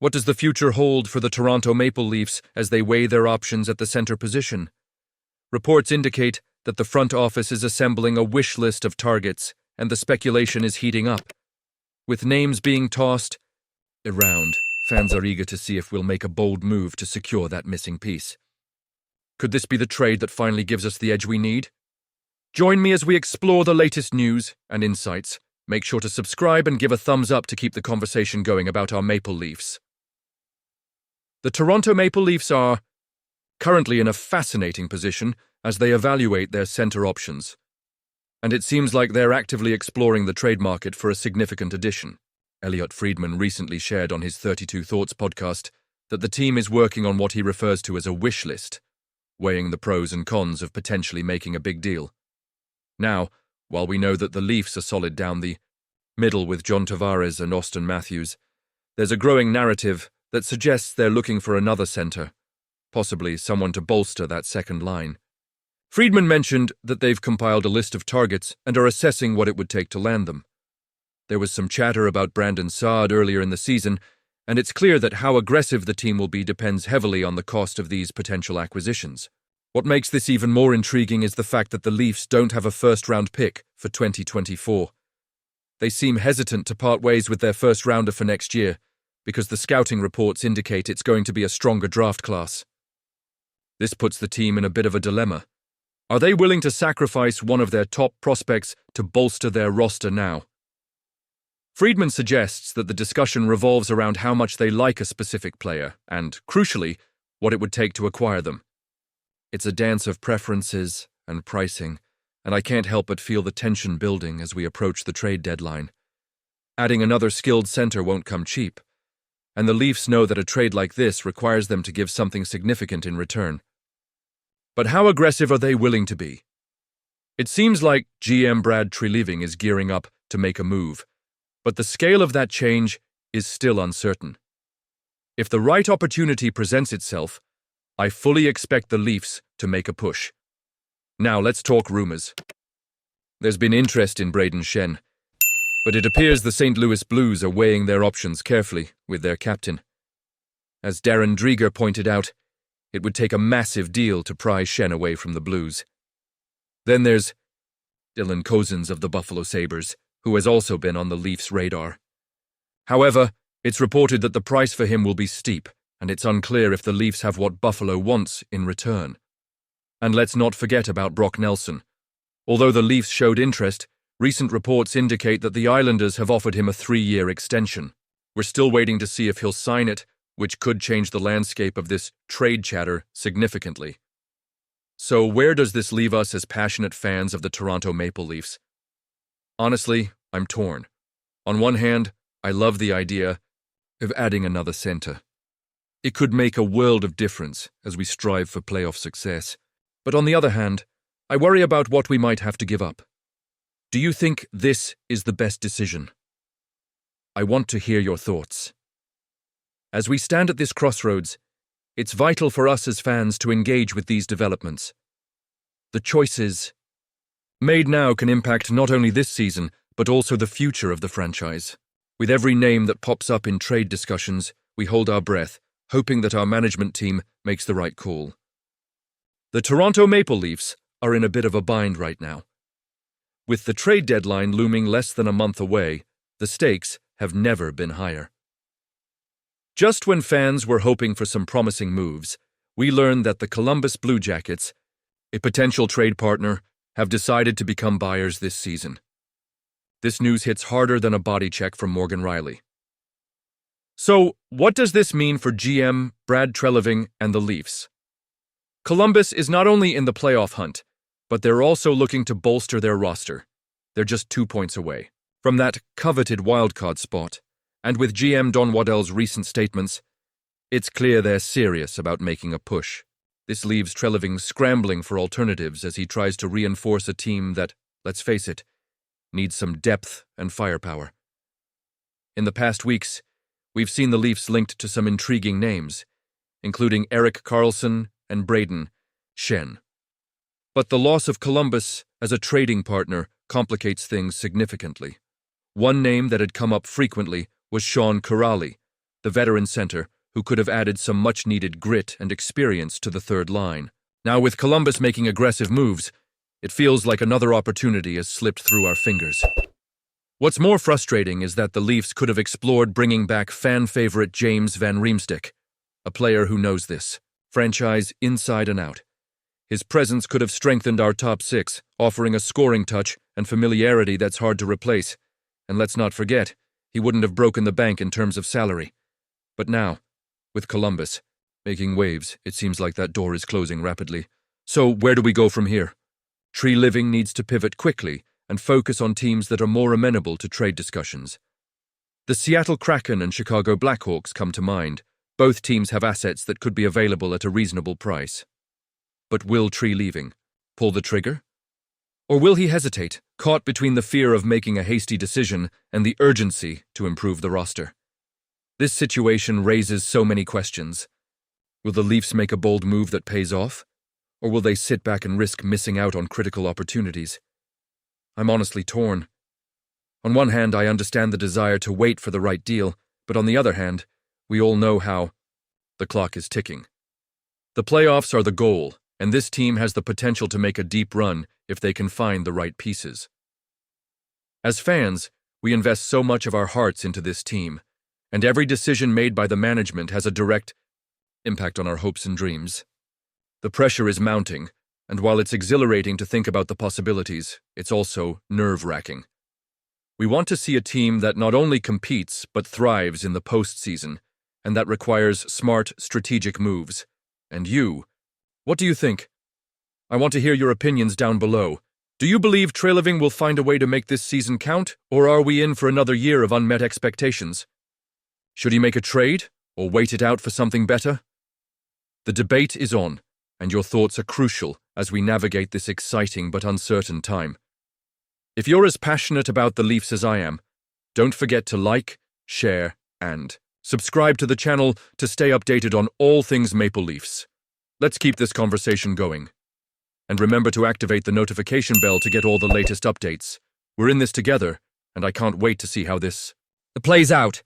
What does the future hold for the Toronto Maple Leafs as they weigh their options at the center position? Reports indicate that the front office is assembling a wish list of targets, and the speculation is heating up. With names being tossed around, fans are eager to see if we'll make a bold move to secure that missing piece. Could this be the trade that finally gives us the edge we need? Join me as we explore the latest news and insights. Make sure to subscribe and give a thumbs up to keep the conversation going about our Maple Leafs. The Toronto Maple Leafs are currently in a fascinating position as they evaluate their center options. And it seems like they're actively exploring the trade market for a significant addition. Elliotte Friedman recently shared on his 32 Thoughts podcast that the team is working on what he refers to as a wish list, weighing the pros and cons of potentially making a big deal. Now, while we know that the Leafs are solid down the middle with John Tavares and Auston Matthews, there's a growing narrative that suggests they're looking for another center, possibly someone to bolster that second line. Friedman mentioned that they've compiled a list of targets and are assessing what it would take to land them. There was some chatter about Brandon Saad earlier in the season, and it's clear that how aggressive the team will be depends heavily on the cost of these potential acquisitions. What makes this even more intriguing is the fact that the Leafs don't have a first-round pick for 2024. They seem hesitant to part ways with their first-rounder for next year, because the scouting reports indicate it's going to be a stronger draft class. This puts the team in a bit of a dilemma. Are they willing to sacrifice one of their top prospects to bolster their roster now? Friedman suggests that the discussion revolves around how much they like a specific player and, crucially, what it would take to acquire them. It's a dance of preferences and pricing, and I can't help but feel the tension building as we approach the trade deadline. Adding another skilled center won't come cheap, and the Leafs know that a trade like this requires them to give something significant in return. But how aggressive are they willing to be? It seems like GM Brad Treliving is gearing up to make a move, but the scale of that change is still uncertain. If the right opportunity presents itself, I fully expect the Leafs to make a push. Now let's talk rumors. There's been interest in Brayden Schenn, but it appears the St. Louis Blues are weighing their options carefully with their captain. As Darren Dreger pointed out, it would take a massive deal to pry Schenn away from the Blues. Then there's Dylan Cozens of the Buffalo Sabres, who has also been on the Leafs' radar. However, it's reported that the price for him will be steep, and it's unclear if the Leafs have what Buffalo wants in return. And let's not forget about Brock Nelson. Although the Leafs showed interest, recent reports indicate that the Islanders have offered him a 3-year extension. We're still waiting to see if he'll sign it, which could change the landscape of this trade chatter significantly. So where does this leave us as passionate fans of the Toronto Maple Leafs? Honestly, I'm torn. On one hand, I love the idea of adding another center. It could make a world of difference as we strive for playoff success. But on the other hand, I worry about what we might have to give up. Do you think this is the best decision? I want to hear your thoughts. As we stand at this crossroads, it's vital for us as fans to engage with these developments. The choices made now can impact not only this season, but also the future of the franchise. With every name that pops up in trade discussions, we hold our breath, hoping that our management team makes the right call. The Toronto Maple Leafs are in a bit of a bind right now. With the trade deadline looming less than a month away, the stakes have never been higher. Just when fans were hoping for some promising moves, we learned that the Columbus Blue Jackets, a potential trade partner, have decided to become buyers this season. This news hits harder than a body check from Morgan Riley. So, what does this mean for GM Brad Treliving and the Leafs? Columbus is not only in the playoff hunt, but they're also looking to bolster their roster. They're just 2 points away from that coveted wildcard spot. And with GM Don Waddell's recent statements, it's clear they're serious about making a push. This leaves Treliving scrambling for alternatives as he tries to reinforce a team that, let's face it, needs some depth and firepower. In the past weeks, we've seen the Leafs linked to some intriguing names, including Erik Karlsson and Brayden Schenn. But the loss of Columbus as a trading partner complicates things significantly. One name that had come up frequently was Sean Kuraly, the veteran center, who could have added some much-needed grit and experience to the third line. Now, with Columbus making aggressive moves, it feels like another opportunity has slipped through our fingers. What's more frustrating is that the Leafs could have explored bringing back fan-favorite James Van Riemsdyk, a player who knows this franchise inside and out. His presence could have strengthened our top six, offering a scoring touch and familiarity that's hard to replace. And let's not forget, he wouldn't have broken the bank in terms of salary. But now, with Columbus making waves, it seems like that door is closing rapidly. So where do we go from here? Tree Living needs to pivot quickly and focus on teams that are more amenable to trade discussions. The Seattle Kraken and Chicago Blackhawks come to mind. Both teams have assets that could be available at a reasonable price. But will Tree Living pull the trigger? Or will he hesitate, caught between the fear of making a hasty decision and the urgency to improve the roster? This situation raises so many questions. Will the Leafs make a bold move that pays off? Or will they sit back and risk missing out on critical opportunities? I'm honestly torn. On one hand, I understand the desire to wait for the right deal, but on the other hand, we all know how the clock is ticking. The playoffs are the goal, and this team has the potential to make a deep run if they can find the right pieces. As fans, we invest so much of our hearts into this team, and every decision made by the management has a direct impact on our hopes and dreams. The pressure is mounting, and while it's exhilarating to think about the possibilities, it's also nerve-wracking. We want to see a team that not only competes but thrives in the postseason, and that requires smart, strategic moves. And you, what do you think? I want to hear your opinions down below. Do you believe Tree Living will find a way to make this season count, or are we in for another year of unmet expectations? Should he make a trade, or wait it out for something better? The debate is on, and your thoughts are crucial as we navigate this exciting but uncertain time. If you're as passionate about the Leafs as I am, don't forget to like, share, and subscribe to the channel to stay updated on all things Maple Leafs. Let's keep this conversation going. And remember to activate the notification bell to get all the latest updates. We're in this together, and I can't wait to see how this plays out.